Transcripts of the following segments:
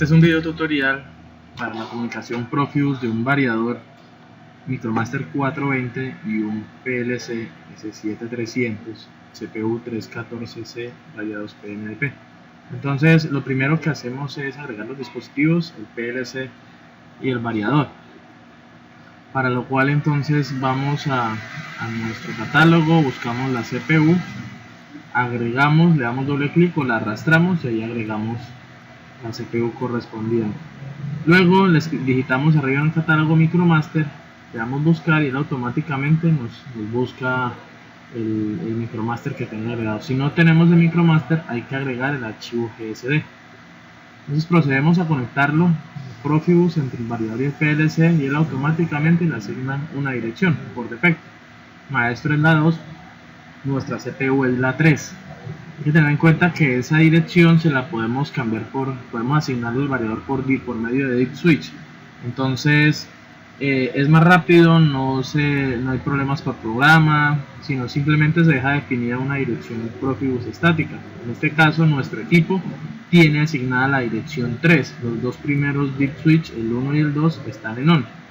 Este es un video tutorial para la comunicación Profibus de un variador Micromaster 420 y un PLC S7300 CPU 314C radiados PNP. Entonces lo primero que hacemos es agregar los dispositivos, el PLC y el variador, para lo cual entonces vamos a nuestro catálogo, buscamos la CPU, agregamos, le damos doble clic o la arrastramos y ahí agregamos la CPU correspondiente. Luego les digitamos arriba en el catálogo Micromaster, le damos buscar y él automáticamente nos busca el Micromaster que tenga agregado. Si no tenemos el Micromaster, hay que agregar el archivo GSD. Entonces procedemos a conectarlo Profibus entre el variador y el PLC y él automáticamente le asigna una dirección por defecto. Maestro es la 2, nuestra CPU es la 3. Hay que tener en cuenta que esa dirección se la podemos cambiar podemos asignarle el variador por medio de Deep Switch. Entonces es más rápido, no hay problemas por programa, sino simplemente se deja definida una dirección Profibus estática. En este caso nuestro equipo tiene asignada la dirección 3, los dos primeros Deep Switch, el 1 y el 2, están en on.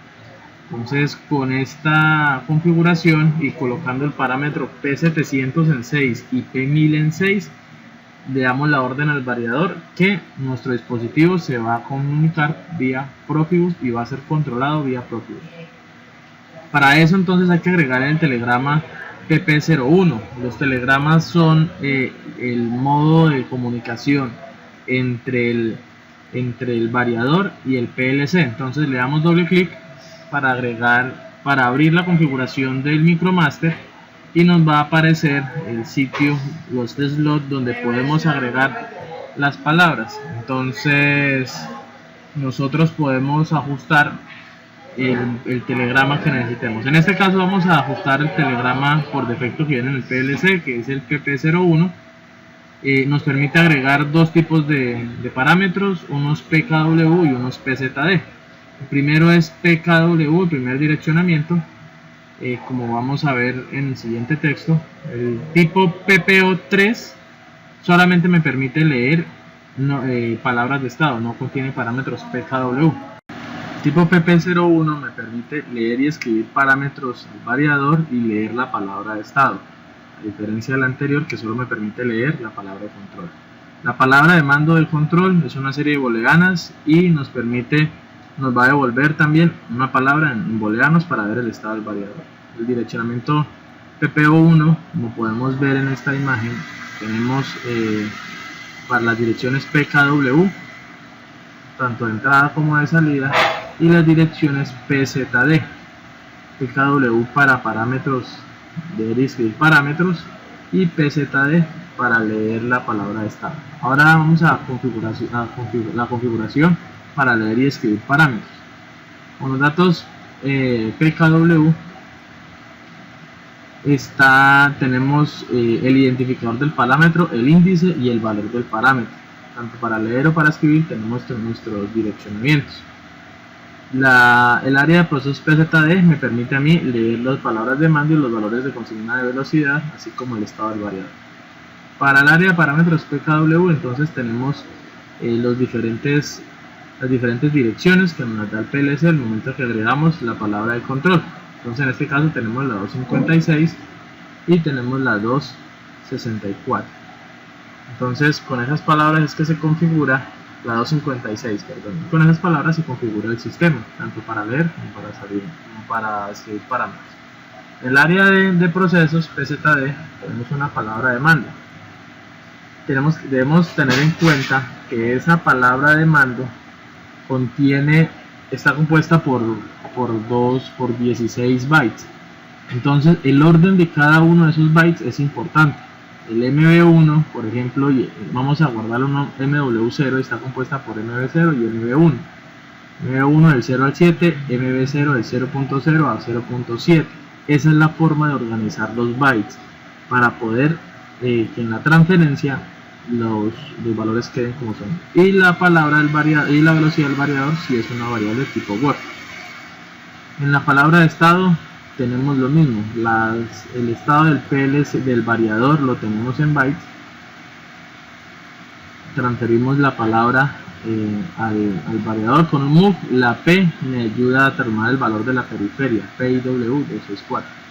Entonces con esta configuración y colocando el parámetro P700 en 6 y P1000 en 6, le damos la orden al variador que nuestro dispositivo se va a comunicar vía Profibus y va a ser controlado vía Profibus. Para eso entonces hay que agregar el telegrama PP01. Los telegramas son el modo de comunicación entre el variador y el PLC. Entonces le damos doble clic para abrir la configuración del Micromaster y nos va a aparecer el sitio, los slots donde podemos agregar las palabras. Entonces nosotros podemos ajustar el telegrama que necesitemos. En este caso vamos a ajustar el telegrama por defecto que viene en el PLC, que es el PP01. Nos permite agregar dos tipos de parámetros, unos PKW y unos PZD. El primero es PKW, el primer direccionamiento, como vamos a ver en el siguiente texto. El tipo PPO3 solamente me permite leer palabras de estado, no contiene parámetros PKW. El tipo PP01 me permite leer y escribir parámetros del variador y leer la palabra de estado, a diferencia del anterior que solo me permite leer la palabra de control. La palabra de mando del control es una serie de booleanas y nos va a devolver también una palabra en booleanos para ver el estado del variador. El direccionamiento PPO1, como podemos ver en esta imagen, tenemos para las direcciones PKW, tanto de entrada como de salida, y las direcciones PZD, PKW para parámetros, leer y escribir parámetros, y PZD para leer la palabra de estado. Ahora vamos a la configuración para leer y escribir parámetros. Con los datos PKW tenemos el identificador del parámetro, el índice y el valor del parámetro. Tanto para leer o para escribir tenemos nuestros direccionamientos. El área de procesos PZD me permite a mí leer las palabras de mando y los valores de consigna de velocidad, así como el estado del variador. Para el área de parámetros PKW entonces tenemos las diferentes direcciones que nos da el PLC al momento que agregamos la palabra de control. Entonces en este caso tenemos la 256 y tenemos la 264. Entonces con esas palabras es que se configura la 256, perdón. Con esas palabras se configura el sistema, tanto para leer como para escribir parámetros. En el área de procesos PZD tenemos una palabra de mando. Debemos tener en cuenta que esa palabra de mando está compuesta por 16 bytes. Entonces el orden de cada uno de esos bytes es importante. El MB1, por ejemplo, vamos a guardarlo, MW0 está compuesta por MB0 y MB1. MB1 del 0 al 7, MB0 del 0.0 a 0.7. Esa es la forma de organizar los bytes para poder que en la transferencia los valores queden como son. Y la palabra del variador y la velocidad del variador si es una variable tipo word. En la palabra de estado tenemos lo mismo. El estado del PLC del variador lo tenemos en bytes. Transferimos la palabra al variador con un move. La P me ayuda a determinar el valor de la periferia, PIW 264.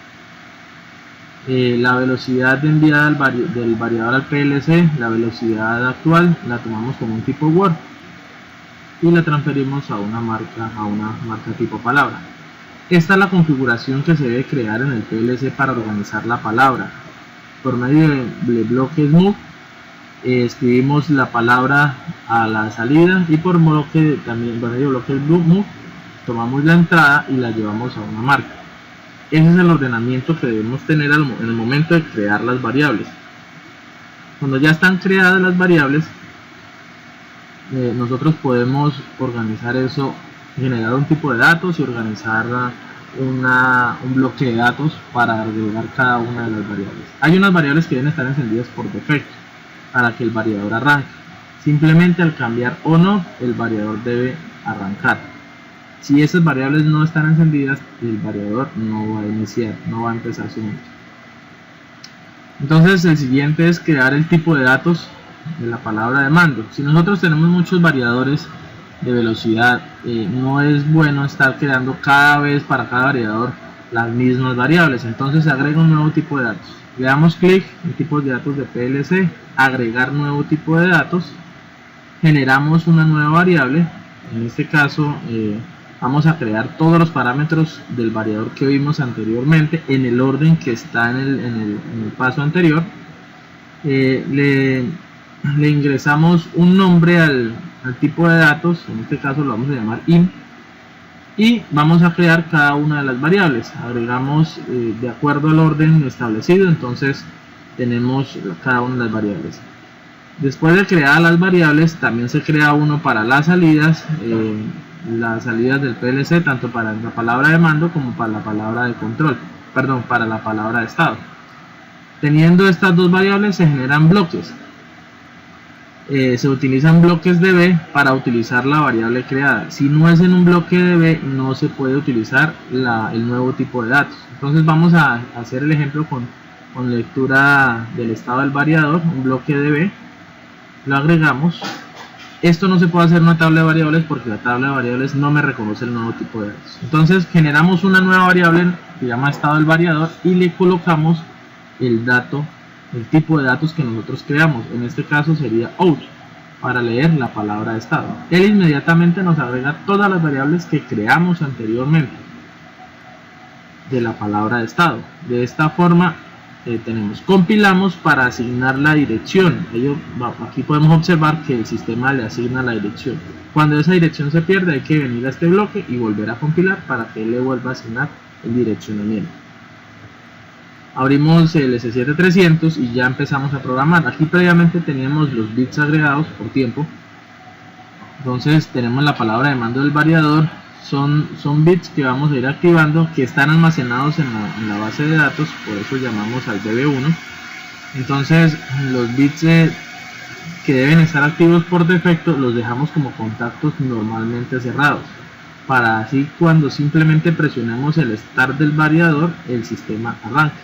La velocidad de enviada del variador al PLC, la velocidad actual, la tomamos como un tipo Word y la transferimos a una marca tipo palabra. Esta es la configuración que se debe crear en el PLC para organizar la palabra. Por medio de bloques move escribimos la palabra a la salida, y por medio de bloques move tomamos la entrada y la llevamos a una marca. Ese es el ordenamiento que debemos tener en el momento de crear las variables. Cuando ya están creadas las variables, nosotros podemos organizar eso, generar un tipo de datos y organizar un bloque de datos para agregar cada una de las variables. Hay unas variables que deben estar encendidas por defecto para que el variador arranque. Simplemente al cambiar o no, el variador debe arrancar. Si esas variables no están encendidas, el variador no va a iniciar, no va a empezar su uso. Entonces el siguiente es crear el tipo de datos de la palabra de mando. Si nosotros tenemos muchos variadores de velocidad, no es bueno estar creando cada vez para cada variador las mismas variables. Entonces se agrega un nuevo tipo de datos. Le damos clic en tipos de datos de PLC, agregar nuevo tipo de datos, generamos una nueva variable. En este caso vamos a crear todos los parámetros del variador que vimos anteriormente en el orden que está en el paso anterior. Le ingresamos un nombre al tipo de datos, en este caso lo vamos a llamar int, y vamos a crear cada una de las variables. Agregamos de acuerdo al orden establecido, entonces tenemos cada una de las variables. Después de crear las variables, también se crea uno para las salidas del PLC, tanto para la palabra de mando como para la palabra de control, para la palabra de estado. Teniendo estas dos variables se generan bloques. Se utilizan bloques DB para utilizar la variable creada. Si no es en un bloque DB, no se puede utilizar el nuevo tipo de datos. Entonces vamos a hacer el ejemplo con lectura del estado del variador, un bloque DB. Lo agregamos. Esto no se puede hacer en una tabla de variables porque la tabla de variables no me reconoce el nuevo tipo de datos. Entonces generamos una nueva variable que se llama estado del variador y le colocamos el tipo de datos que nosotros creamos. En este caso sería out, para leer la palabra de estado. Él inmediatamente nos agrega todas las variables que creamos anteriormente de la palabra de estado. De esta forma compilamos para asignar la dirección. Aquí podemos observar que el sistema le asigna la dirección. Cuando esa dirección se pierde, hay que venir a este bloque y volver a compilar para que él le vuelva a asignar el direccionamiento. Abrimos el S7300 y ya empezamos a programar. Aquí previamente teníamos los bits agregados por tiempo. Entonces tenemos la palabra de mando del variador. Son bits que vamos a ir activando, que están almacenados en la base de datos, por eso llamamos al DB1. Entonces los bits que deben estar activos por defecto los dejamos como contactos normalmente cerrados, para así cuando simplemente presionemos el start del variador, el sistema arranque.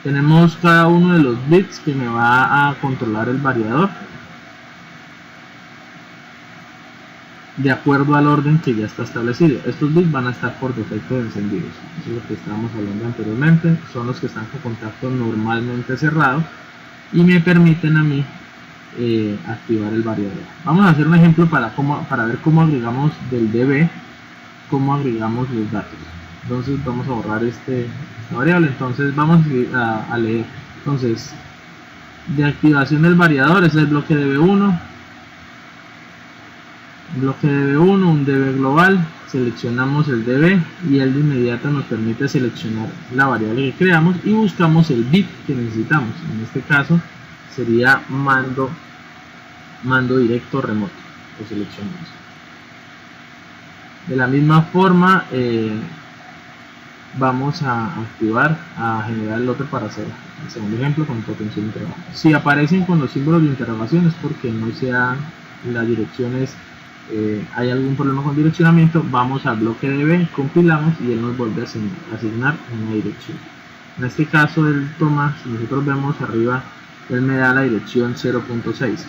Tenemos cada uno de los bits que me va a controlar el variador de acuerdo al orden que ya está establecido. Estos bits van a estar por defecto encendidos. Eso es lo que estábamos hablando anteriormente. Son los que están con contacto normalmente cerrado y me permiten a mí activar el variador. Vamos a hacer un ejemplo para ver cómo agregamos del DB, cómo agregamos los datos. Entonces vamos a borrar esta variable. Entonces vamos a leer. Entonces, de activación del variador es el bloque DB1. Bloque DB1, un DB global, seleccionamos el DB y él de inmediato nos permite seleccionar la variable que creamos y buscamos el bit que necesitamos. En este caso sería mando directo remoto. Lo seleccionamos. De la misma forma vamos a generar el otro para hacer el segundo ejemplo con potencial de interrogación. Si aparecen con los símbolos de interrogación es porque no sean las direcciones. Hay algún problema con direccionamiento. Vamos al bloque DB, compilamos y él nos vuelve a asignar una dirección. En este caso él toma, si nosotros vemos arriba, él me da la dirección 0.6.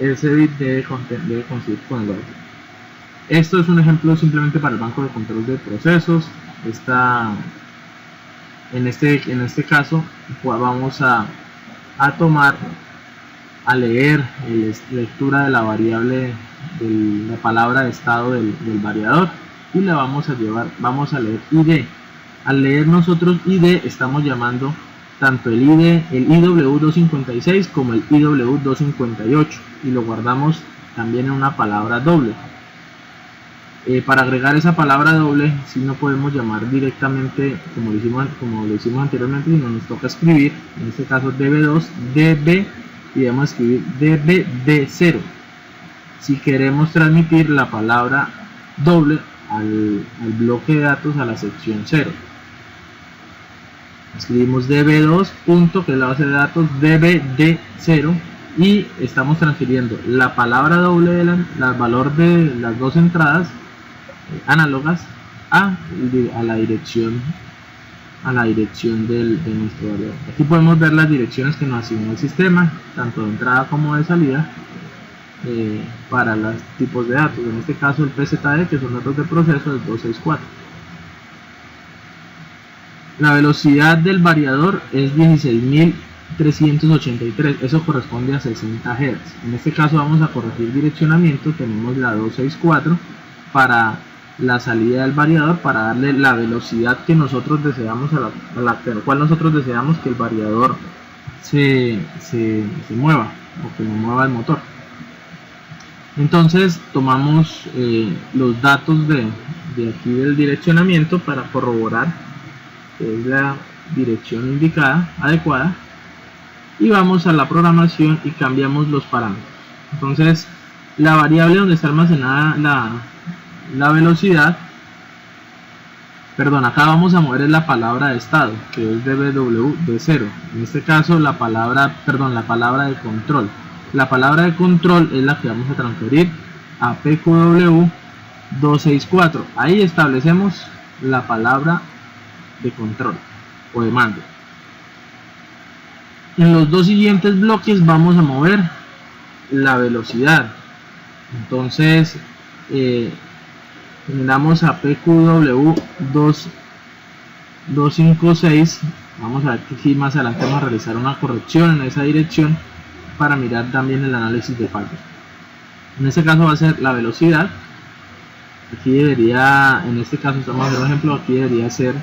ese bit debe coincidir con el otro. Esto es un ejemplo simplemente para el banco de control de procesos. En este caso vamos a leer lectura de la variable de la palabra de estado del variador y le vamos a leer ID. Al leer nosotros ID estamos llamando tanto el IW256 como el IW258 y lo guardamos también en una palabra doble. Para agregar esa palabra doble, si no podemos llamar directamente como lo hicimos anteriormente, sino nos toca escribir, en este caso db2, db, y debemos escribir dbd0 si queremos transmitir la palabra doble al bloque de datos, a la sección 0. Escribimos db2, que es la base de datos, dbd0, y estamos transfiriendo la palabra doble del valor de las dos entradas análogas a la dirección de nuestro variador. Aquí podemos ver las direcciones que nos asignó el sistema, tanto de entrada como de salida, para los tipos de datos. En este caso el PZD, que son datos de proceso, es 264. La velocidad del variador es 16.383, eso corresponde a 60 Hz. En este caso vamos a corregir direccionamiento, tenemos la 264 para la salida del variador, para darle la velocidad que nosotros deseamos cual nosotros deseamos que el variador se mueva, o que no mueva el motor. Entonces tomamos los datos de aquí del direccionamiento para corroborar que es la dirección indicada, adecuada, y vamos a la programación y cambiamos los parámetros. Entonces la variable donde está almacenada la velocidad, acá vamos a mover la palabra de estado, que es dbw-0. En este caso la palabra de control. La palabra de control es la que vamos a transferir a PQW264. Ahí establecemos la palabra de control o de mando. En los dos siguientes bloques vamos a mover la velocidad. Entonces terminamos a PQW256. Vamos a ver que aquí más adelante vamos a realizar una corrección en esa dirección para mirar también el análisis de fallos. En este caso va a ser la velocidad. Aquí debería, en este caso estamos haciendo un ejemplo, aquí debería ser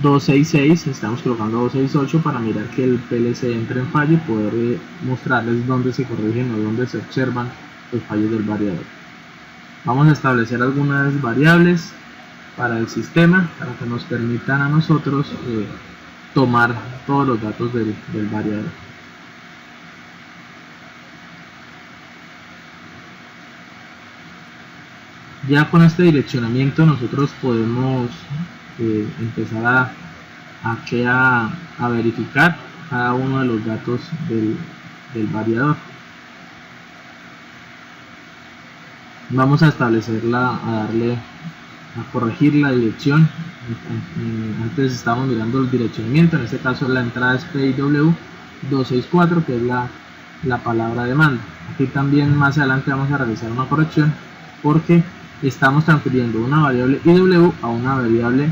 266, estamos colocando 268 para mirar que el PLC entre en fallo y poder mostrarles dónde se corrigen o dónde se observan los fallos del variador. Vamos a establecer algunas variables para el sistema para que nos permitan a nosotros tomar todos los datos del variador. Ya con este direccionamiento nosotros podemos empezar a verificar cada uno de los datos del variador. Vamos a corregir la dirección. Antes estábamos mirando el direccionamiento, en este caso la entrada es PIW264, que es la palabra de mando. Aquí también más adelante vamos a realizar una corrección porque estamos transfiriendo una variable IW a una variable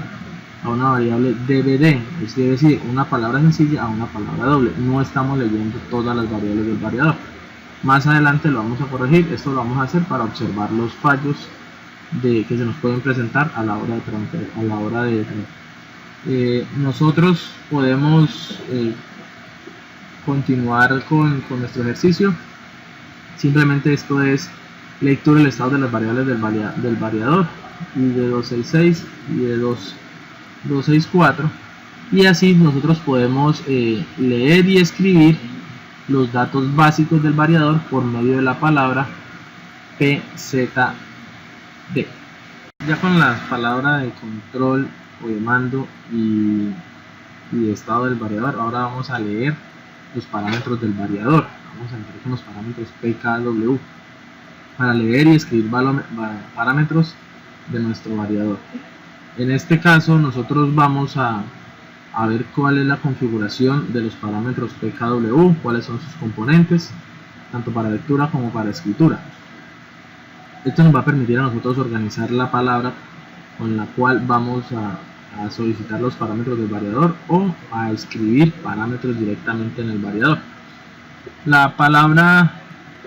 DBD, es decir, una palabra sencilla a una palabra doble. No estamos leyendo todas las variables del variador. Más adelante lo vamos a corregir. Esto lo vamos a hacer para observar los fallos que se nos pueden presentar a la hora de nosotros podemos continuar con nuestro ejercicio. Simplemente esto es lectura del estado de las variables del variador, y de 266 y de 264, y así nosotros podemos leer y escribir los datos básicos del variador por medio de la palabra PZD. Ya con la palabra de control o de mando y de estado del variador, ahora vamos a leer los parámetros del variador. Vamos a entrar con los parámetros PKW para leer y escribir parámetros de nuestro variador. En este caso nosotros vamos a ver cuál es la configuración de los parámetros PKW, cuáles son sus componentes. tanto para lectura como para escritura. Esto nos va a permitir a nosotros organizar la palabra con la cual vamos a solicitar los parámetros del variador o a escribir parámetros directamente en el variador. La palabra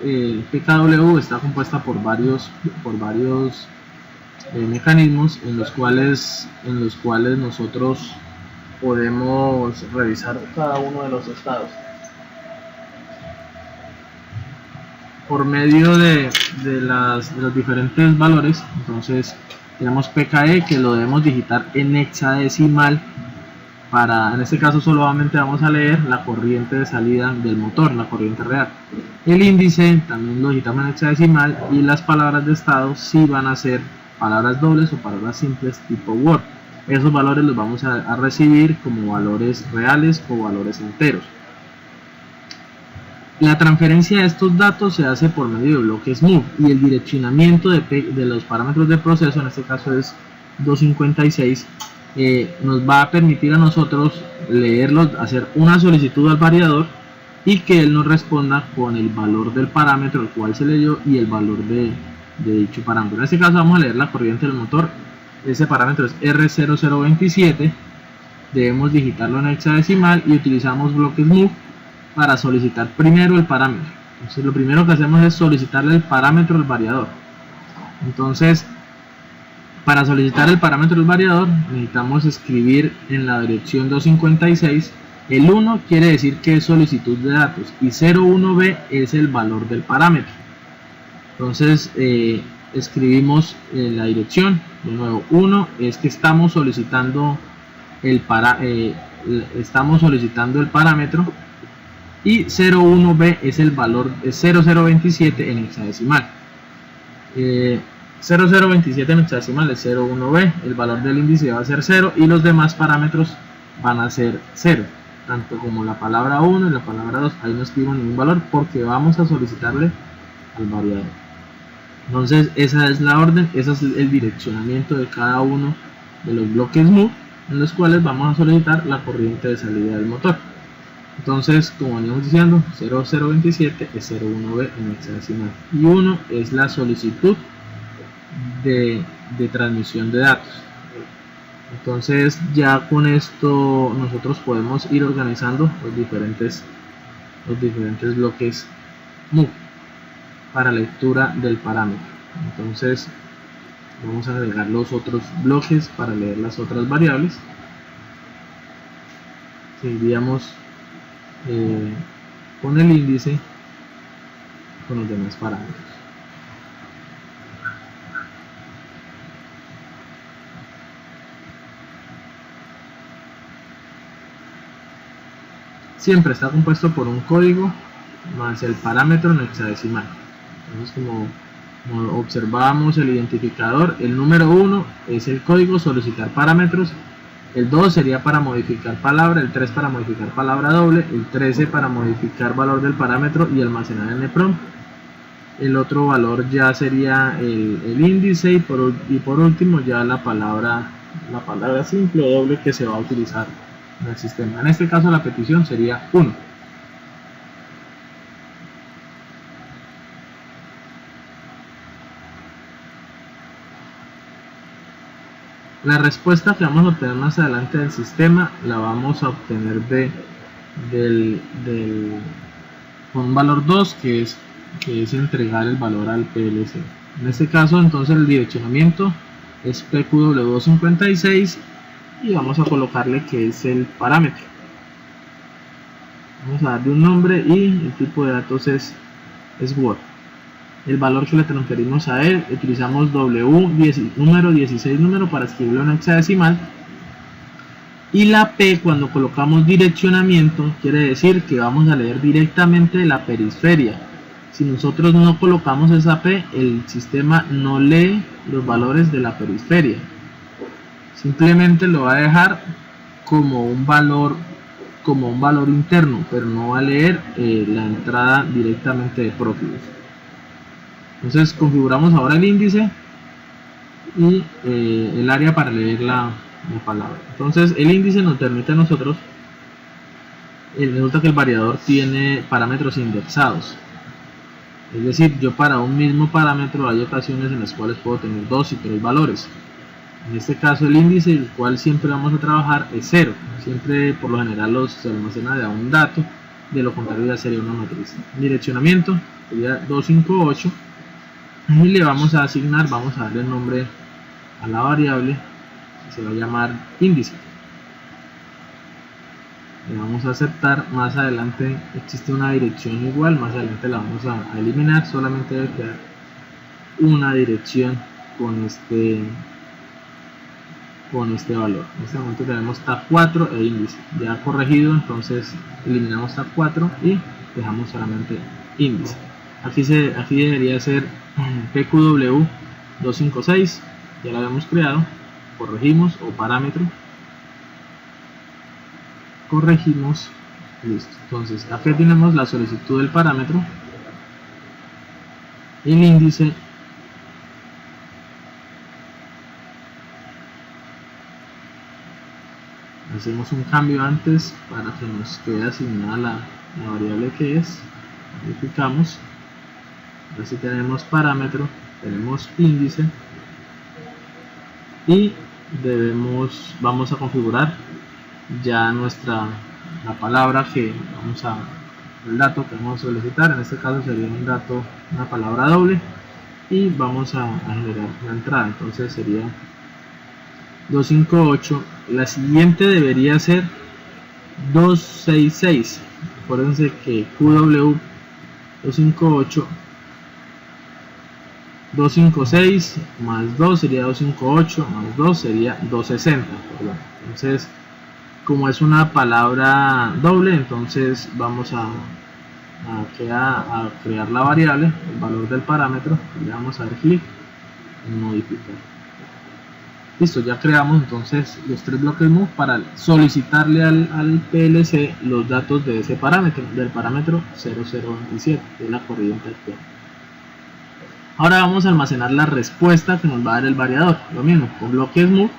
PKW está compuesta por varios mecanismos en los cuales nosotros podemos revisar cada uno de los estados por medio de los diferentes valores. Entonces tenemos PKE, que lo debemos digitar en hexadecimal. En este caso solamente vamos a leer la corriente de salida del motor, la corriente real. El índice también lo digitamos en hexadecimal, y las palabras de estado sí van a ser palabras dobles o palabras simples tipo Word. Esos valores los vamos a recibir como valores reales o valores enteros. La transferencia de estos datos se hace por medio de bloques move, y el direccionamiento de los parámetros de proceso, en este caso es 256, nos va a permitir a nosotros leerlos, hacer una solicitud al variador y que él nos responda con el valor del parámetro al cual se leyó y el valor de dicho parámetro. En este caso vamos a leer la corriente del motor. Ese parámetro es R0027, debemos digitarlo en hexadecimal y utilizamos bloques move para solicitar primero el parámetro. Entonces lo primero que hacemos es solicitarle el parámetro al variador. Entonces, para solicitar el parámetro del variador necesitamos escribir en la dirección 256. El 1 quiere decir que es solicitud de datos y 01B es el valor del parámetro. Entonces escribimos la dirección. De nuevo, 1 es que estamos solicitando el parámetro, y 01B es el valor de 0027 en hexadecimal. 0027 en hexadecimal es 01B, el valor del índice va a ser 0 y los demás parámetros van a ser 0, tanto como la palabra 1 y la palabra 2. Ahí no escribimos ningún valor porque vamos a solicitarle al variador. Entonces esa es la orden, ese es el direccionamiento de cada uno de los bloques move en los cuales vamos a solicitar la corriente de salida del motor. Entonces, como veníamos diciendo, 0027 es 01B en hexadecimal y 1 es la solicitud de transmisión de datos. Entonces ya con esto nosotros podemos ir organizando los diferentes bloques move para lectura del parámetro. Entonces vamos a agregar los otros bloques para leer las otras variables. Seguiríamos con el índice, con los demás parámetros. Siempre está compuesto por un código más el parámetro en hexadecimal. Entonces, como observamos el identificador, el número 1 es el código solicitar parámetros, el 2 sería para modificar palabra, el 3 para modificar palabra doble, el 13 para modificar valor del parámetro y almacenar en EPROM. El otro valor ya sería el índice, y por último ya la palabra simple o doble que se va a utilizar en el sistema. En este caso la petición sería 1. La respuesta que vamos a obtener más adelante del sistema la vamos a obtener con un valor 2 que es entregar el valor al PLC. En este caso entonces el direccionamiento es PQW256 y vamos a colocarle que es el parámetro. Vamos a darle un nombre y el tipo de datos es Word. El valor que le transferimos a él, utilizamos número 16 para escribirlo en hexadecimal, y la P, cuando colocamos direccionamiento, quiere decir que vamos a leer directamente de la periferia. Si nosotros no colocamos esa P, el sistema no lee los valores de la periferia, simplemente lo va a dejar como un valor interno, pero no va a leer la entrada directamente de Profibus. Entonces configuramos ahora el índice y el área para leer la palabra. Entonces el índice nos permite a nosotros, resulta que el variador tiene parámetros indexados. Es decir, yo para un mismo parámetro hay ocasiones en las cuales puedo tener 2 y 3 valores. En este caso el índice, el cual siempre vamos a trabajar, es 0. Siempre por lo general se almacena de a un dato, de lo contrario ya sería una matriz. Direccionamiento sería 258 y le vamos a asignar, vamos a darle el nombre a la variable que se va a llamar índice. Le vamos a aceptar. Más adelante existe una dirección igual, más adelante la vamos a eliminar, solamente debe quedar una dirección con este valor. En este momento tenemos tab4 e índice ya corregido, entonces eliminamos tab4 y dejamos solamente índice. Aquí debería ser pqw256, ya lo habíamos creado, corregimos, o parámetro, corregimos, listo. Entonces aquí tenemos la solicitud del parámetro, el índice, hacemos un cambio antes para que nos quede asignada la variable que es, modificamos, ahora sí tenemos parámetro, tenemos índice y vamos a configurar ya la palabra que el dato que vamos a solicitar. En este caso sería una palabra doble, y vamos a generar una entrada. Entonces sería 258. La siguiente debería ser 266. Acuérdense que QW 256 más 2 sería 258, más 2 sería 260, perdón. Entonces, como es una palabra doble, entonces vamos a crear la variable, el valor del parámetro, le vamos a dar clic en modificar. Listo, ya creamos entonces los 3 bloques move para solicitarle al PLC los datos de ese parámetro, del parámetro 0027, de la corriente actual. Ahora vamos a almacenar la respuesta que nos va a dar el variador. Lo mismo, con bloques move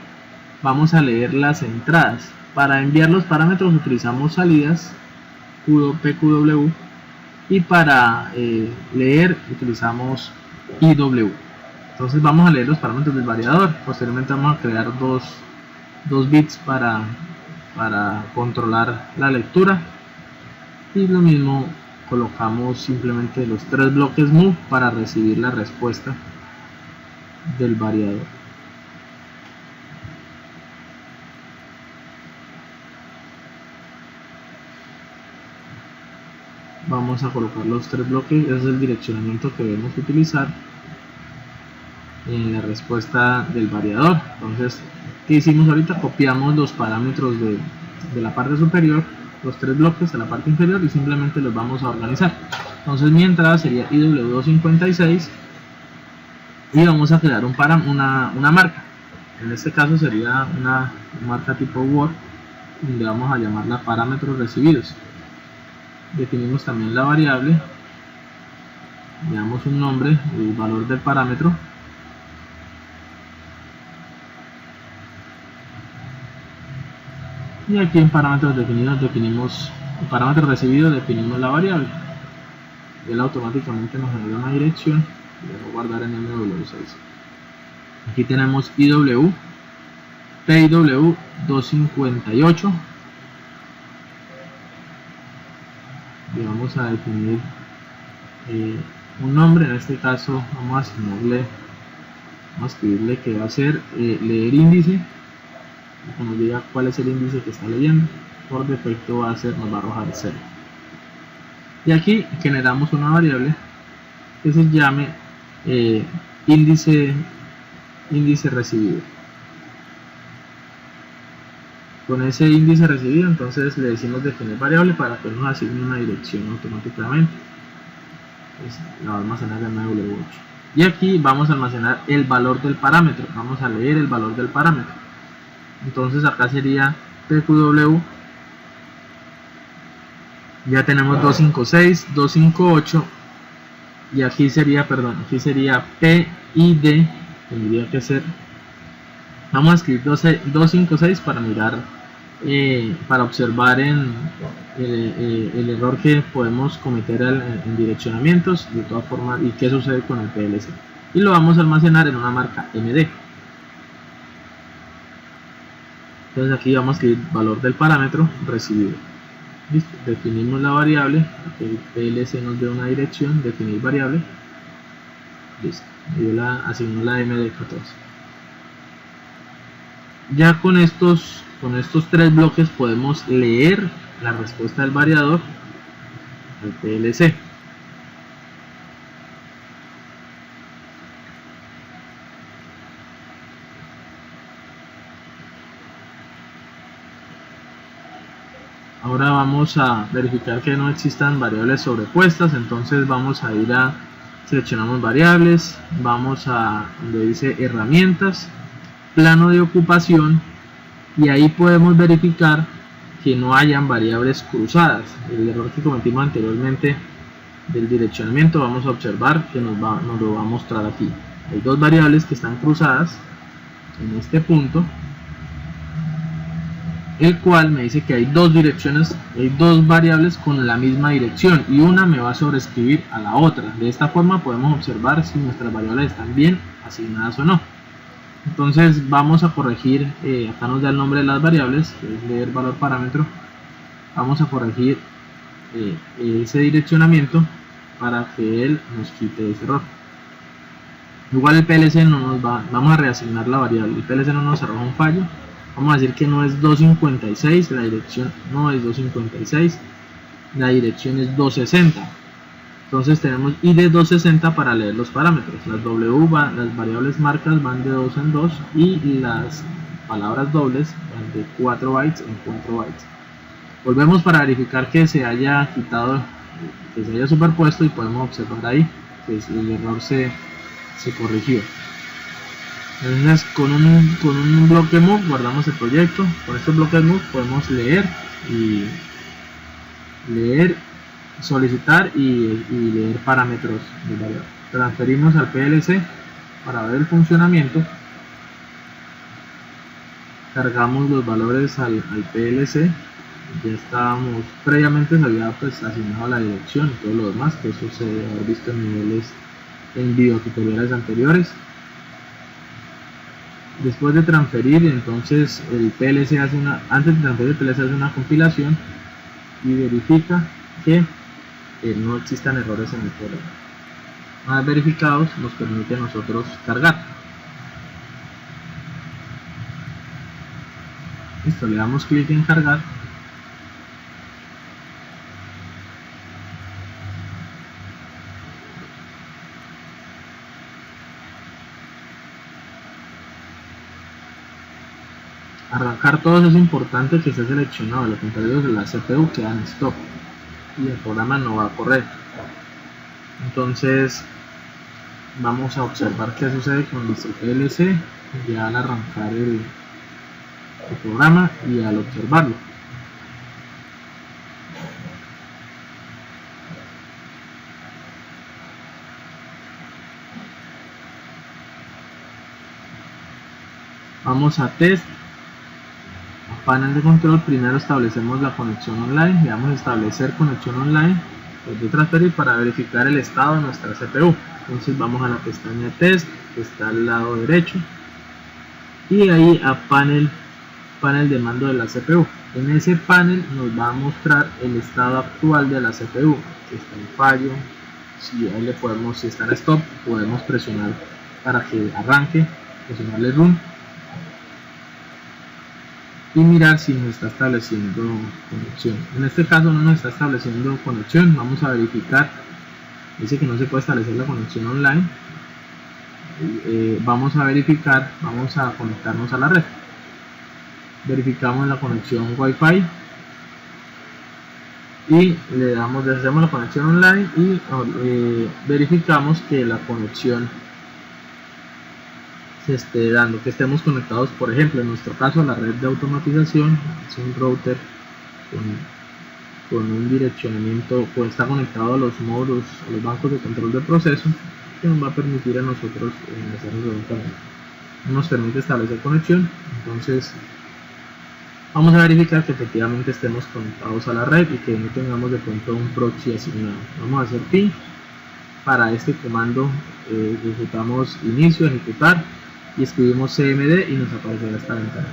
vamos a leer las entradas. Para enviar los parámetros utilizamos salidas, pqw, y para leer utilizamos iw. Entonces vamos a leer los parámetros del variador. Posteriormente vamos a crear dos bits para controlar la lectura, y lo mismo colocamos simplemente los 3 bloques move para recibir la respuesta del variador. Vamos a colocar los 3 bloques, ese es el direccionamiento que debemos utilizar en la respuesta del variador. Entonces, ¿qué hicimos ahorita? Copiamos los parámetros de la parte superior, los 3 bloques a la parte inferior, y simplemente los vamos a organizar. Entonces mi entrada sería IW256 y vamos a crear una marca. En este caso sería una marca tipo Word, donde vamos a llamarla parámetros recibidos. Definimos también la variable, le damos un nombre, el valor del parámetro, y aquí en parámetros definidos definimos el parámetro recibido, definimos la variable. Él automáticamente nos genera una dirección, y lo voy a guardar en MW6. Aquí tenemos IW, PIW258, y vamos a definir un nombre. En este caso vamos a escribirle que va a ser leer índice, que nos diga cuál es el índice que está leyendo. Por defecto nos va a arrojar 0. Y aquí generamos una variable que se llame índice recibido. Con ese índice recibido, entonces le decimos definir variable para que nos asigne una dirección automáticamente. Pues la va a almacenar en W8. Y aquí vamos a almacenar el valor del parámetro. Vamos a leer el valor del parámetro. Entonces acá sería pqw. Ya tenemos 256, 258. Y aquí sería, PID. Tendría que ser. Vamos a escribir 256 para mirar para observar el error que podemos cometer en direccionamientos, de todas formas, y qué sucede con el PLC. Y lo vamos a almacenar en una marca MD. Entonces aquí vamos a escribir valor del parámetro recibido. Listo. Definimos la variable, que el PLC nos dé una dirección, definir variable. Listo. Yo asigno la MD14. Ya con estos 3 bloques podemos leer la respuesta del variador al PLC. Ahora vamos a verificar que no existan variables sobrepuestas, entonces vamos a ir a seleccionamos variables, vamos a donde dice herramientas, plano de ocupación, y ahí podemos verificar que no hayan variables cruzadas. El error que cometimos anteriormente del direccionamiento, vamos a observar que nos lo va a mostrar aquí. Hay 2 variables que están cruzadas en este punto, el cual me dice que hay 2 direcciones, hay 2 variables con la misma dirección y una me va a sobreescribir a la otra. De esta forma podemos observar si nuestras variables están bien asignadas o no. Entonces vamos a corregir, acá nos da el nombre de las variables, que es leer valor parámetro. Vamos a corregir ese direccionamiento para que él nos quite ese error. Igual el PLC no nos vamos a reasignar la variable, el PLC no nos arroja un fallo. Vamos a decir que no es 256, la dirección no es 256, la dirección es 260. Entonces tenemos ID 260 para leer los parámetros. Las las variables marcas van de 2 en 2 y las palabras dobles van de 4 bytes en 4 bytes. Volvemos para verificar que se haya quitado, que se haya superpuesto, y podemos observar ahí que el error se corrigió. Entonces con un bloque move guardamos el proyecto. Con estos bloques move podemos leer, solicitar y leer parámetros de variable. Transferimos al PLC para ver el funcionamiento. Cargamos los valores al PLC. Ya estábamos, previamente se había asignado la dirección y todo lo demás, que eso se debe haber visto en niveles en videotutoriales anteriores. Después de transferir, entonces el PLC antes de transferir, el PLC hace una compilación y verifica que no existan errores en el programa. Una vez verificados, nos permite a nosotros cargar. Listo, le damos clic en cargar. Arrancar todos es importante que esté seleccionado, de lo contrario la CPU queda en stop y el programa no va a correr. Entonces vamos a observar qué sucede con nuestro PLC ya al arrancar el programa y al observarlo. Vamos a test, a panel de control. Primero establecemos la conexión online, le damos a establecer conexión online después de transferir para verificar el estado de nuestra CPU. Entonces vamos a la pestaña test que está al lado derecho y ahí a panel de mando de la CPU. En ese panel nos va a mostrar el estado actual de la CPU, si está en fallo, si está en stop, podemos presionar para que arranque, presionarle run y mirar si nos está estableciendo conexión. En este caso no nos está estableciendo conexión. Vamos a verificar, dice que no se puede establecer la conexión online. Vamos a verificar, vamos a conectarnos a la red. Verificamos la conexión Wi-Fi y hacemos la conexión online y verificamos que la conexión se esté dando, que estemos conectados, por ejemplo, en nuestro caso, a la red de automatización. Es un router con un direccionamiento, pues está conectado a los módulos, a los bancos de control de proceso, que nos va a permitir a nosotros hacer un. No nos permite establecer conexión. Entonces vamos a verificar que efectivamente estemos conectados a la red y que no tengamos de pronto un proxy asignado. Vamos a hacer ping. Para este comando ejecutamos inicio, ejecutar y escribimos cmd y nos aparecerá esta ventana.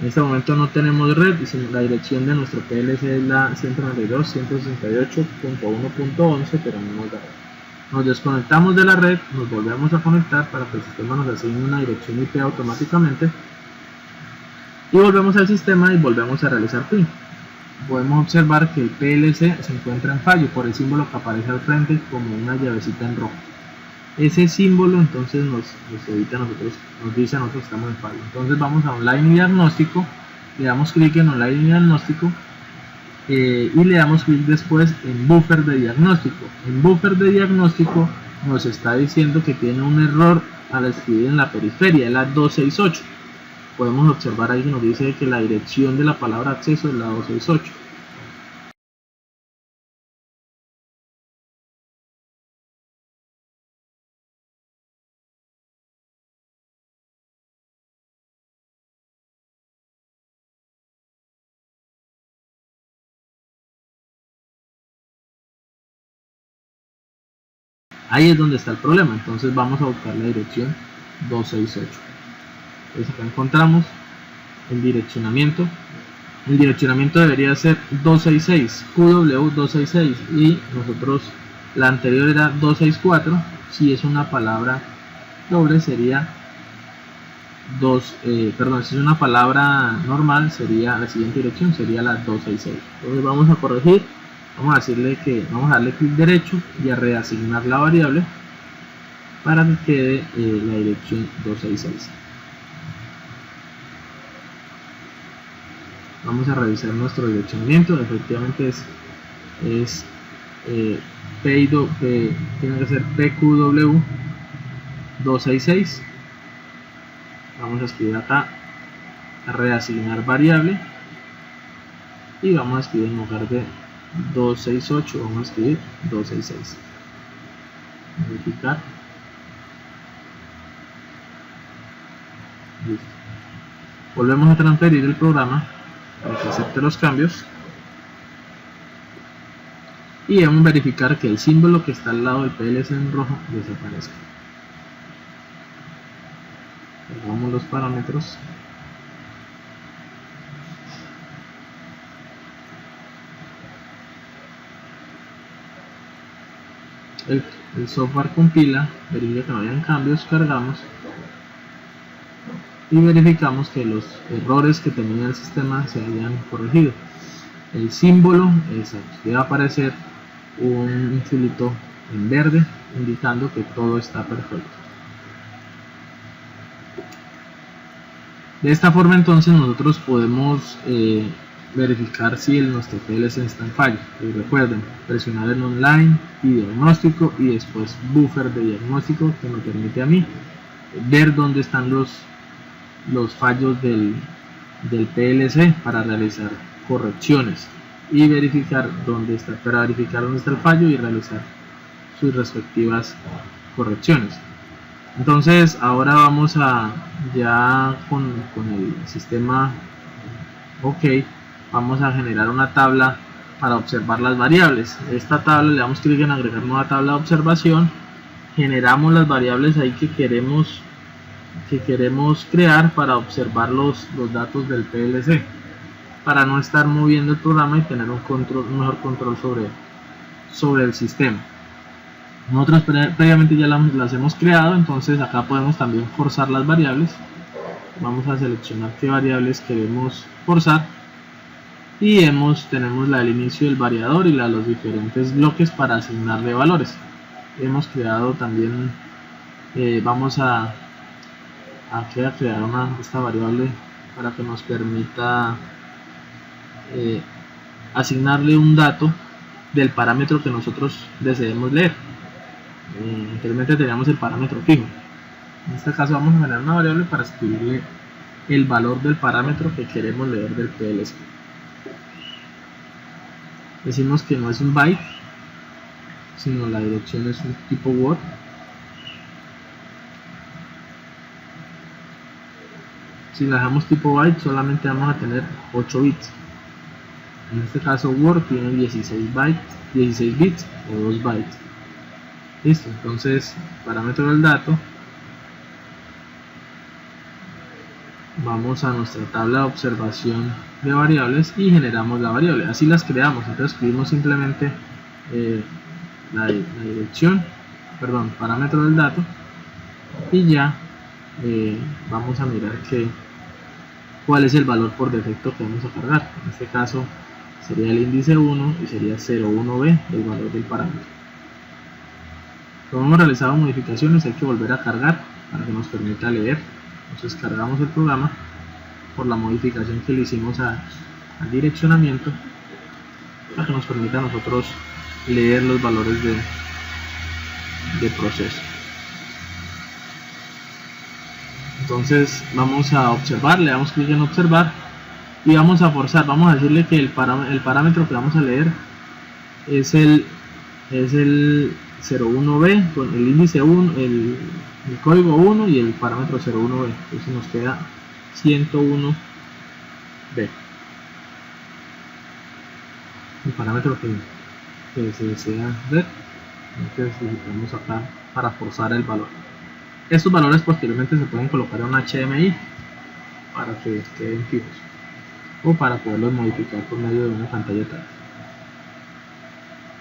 En este momento no tenemos red y la dirección de nuestro PLC es la 192.168.1.11, pero no nos da red. Nos desconectamos de la red, nos volvemos a conectar para que el sistema nos asigne una dirección IP automáticamente y volvemos al sistema y volvemos a realizar ping. Podemos observar que el PLC se encuentra en fallo por el símbolo que aparece al frente como una llavecita en rojo. Ese símbolo entonces nos evita nos dice a nosotros que estamos en fallo. Entonces vamos a online y diagnóstico, le damos clic en online y diagnóstico y le damos clic después en buffer de diagnóstico. En buffer de diagnóstico nos está diciendo que tiene un error al escribir en la periferia, es la 268. Podemos observar ahí que nos dice que la dirección de la palabra acceso es la 268. Ahí es donde está el problema, entonces vamos a buscar la dirección 268. Entonces acá encontramos el direccionamiento. El direccionamiento debería ser 266, QW266 y nosotros la anterior era 264. Si es una palabra doble sería si es una palabra normal sería la siguiente dirección, sería la 266. Entonces vamos a corregir. Vamos a darle clic derecho y a reasignar la variable para que quede la dirección 266. Vamos a revisar nuestro direccionamiento. Efectivamente tiene que ser PQW 266. Vamos a escribir acá a reasignar variable y vamos a escribir en lugar de 268 vamos a escribir 266. Verificar. Listo. Volvemos a transferir el programa para que acepte los cambios y debemos verificar que el símbolo que está al lado del PLC en rojo desaparezca. Cargamos los parámetros. El software compila, verifica que no hayan cambios, cargamos y verificamos que los errores que tenía el sistema se hayan corregido. El símbolo debe aparecer un filito en verde indicando que todo está perfecto. De esta forma entonces nosotros podemos verificar si nuestro PLC está en fallo. Y recuerden, presionar el online y diagnóstico y después buffer de diagnóstico que me permite a mí ver dónde están los fallos del PLC para realizar correcciones y verificar dónde está, el fallo y realizar sus respectivas correcciones. Entonces ahora vamos a ya con el sistema OK, vamos a generar una tabla para observar las variables. Esta tabla le damos clic en agregar nueva tabla de observación, generamos las variables ahí que queremos crear para observar los datos del PLC, para no estar moviendo el programa y tener un mejor control sobre el sistema. Nosotros previamente ya las hemos creado, entonces acá podemos también forzar las variables. Vamos a seleccionar qué variables queremos forzar y tenemos la del inicio del variador y los diferentes bloques para asignarle valores. Hemos creado también, vamos a crear esta variable para que nos permita asignarle un dato del parámetro que nosotros deseemos leer. Anteriormente teníamos el parámetro fijo. En este caso vamos a generar una variable para escribirle el valor del parámetro que queremos leer del PLC. Decimos que no es un byte, sino la dirección es un tipo Word. Si la dejamos tipo byte, solamente vamos a tener 8 bits. En este caso Word tiene 16 bits o 2 bytes. Listo, entonces parámetro del dato, vamos a nuestra tabla de observación de variables y generamos la variable. Así las creamos. Entonces escribimos simplemente la dirección, parámetro del dato, y ya vamos a mirar cuál es el valor por defecto que vamos a cargar. En este caso sería el índice 1 y sería 01b el valor del parámetro. Como hemos realizado modificaciones, hay que volver a cargar para que nos permita leer. Entonces cargamos el programa por la modificación que le hicimos al direccionamiento para que nos permita a nosotros leer los valores de proceso. Entonces vamos a observar, le damos clic en observar y vamos a forzar, vamos a decirle que el parámetro que vamos a leer es el 01b con el índice 1, el código 1 y el parámetro 01b. Entonces nos queda 101b, el parámetro que se desea ver. Entonces necesitamos acá para forzar el valor. Estos valores posteriormente se pueden colocar en un HDMI para que queden fijos o para poderlos modificar por medio de una pantalla táctil.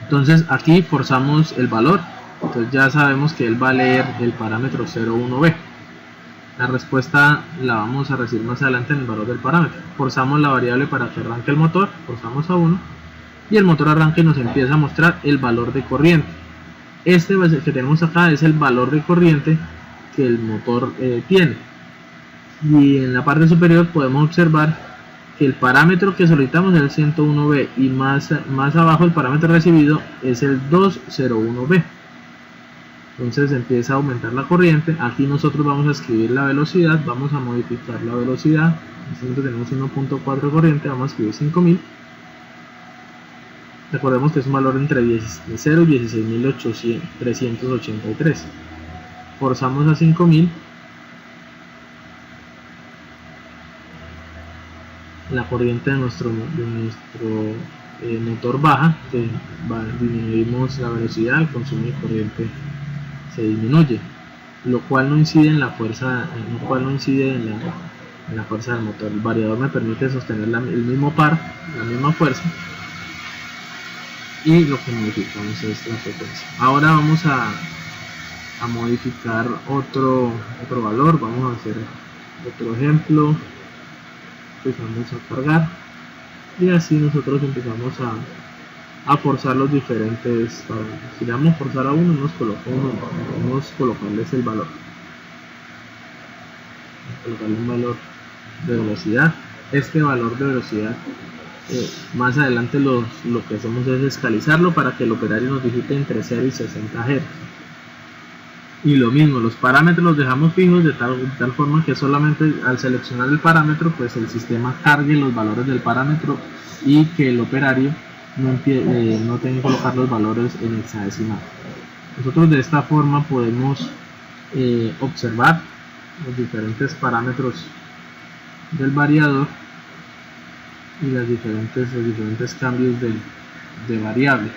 Entonces aquí forzamos el valor, entonces ya sabemos que él va a leer el parámetro 01b. La respuesta la vamos a recibir más adelante en el valor del parámetro. Forzamos la variable para que arranque el motor, forzamos a 1 y el motor arranca y nos empieza a mostrar el valor de corriente. Este que tenemos acá es el valor de corriente que el motor tiene, y en la parte superior podemos observar que el parámetro que solicitamos es el 101b y más abajo el parámetro recibido es el 201b. Entonces empieza a aumentar la corriente. Aquí nosotros vamos a escribir la velocidad, vamos a modificar la velocidad. En este momento tenemos 1.4 de corriente, vamos a escribir 5000. Recordemos que es un valor entre 0 y 16.383. Forzamos a 5000. La corriente de nuestro motor baja, disminuimos la velocidad, el consumo de corriente se disminuye, lo cual no incide en la fuerza, en la fuerza del motor. El variador me permite sostener el mismo par, la misma fuerza, y lo que modificamos es la frecuencia. Ahora vamos a modificar otro valor. Vamos a hacer otro ejemplo. Empezamos a cargar y así nosotros empezamos a forzar los diferentes parámetros. Si le damos forzar a uno, nos coloca vamos a colocarles el valor. Colocarle un valor de velocidad. Este valor de velocidad más adelante lo que hacemos es escalizarlo para que el operario nos digite entre 0 y 60 Hz. Y lo mismo, los parámetros los dejamos fijos de tal forma que solamente al seleccionar el parámetro, pues el sistema cargue los valores del parámetro y que el operario no tenga que colocar los valores en hexadecimal. Nosotros de esta forma podemos observar los diferentes parámetros del variador y los diferentes cambios de variable.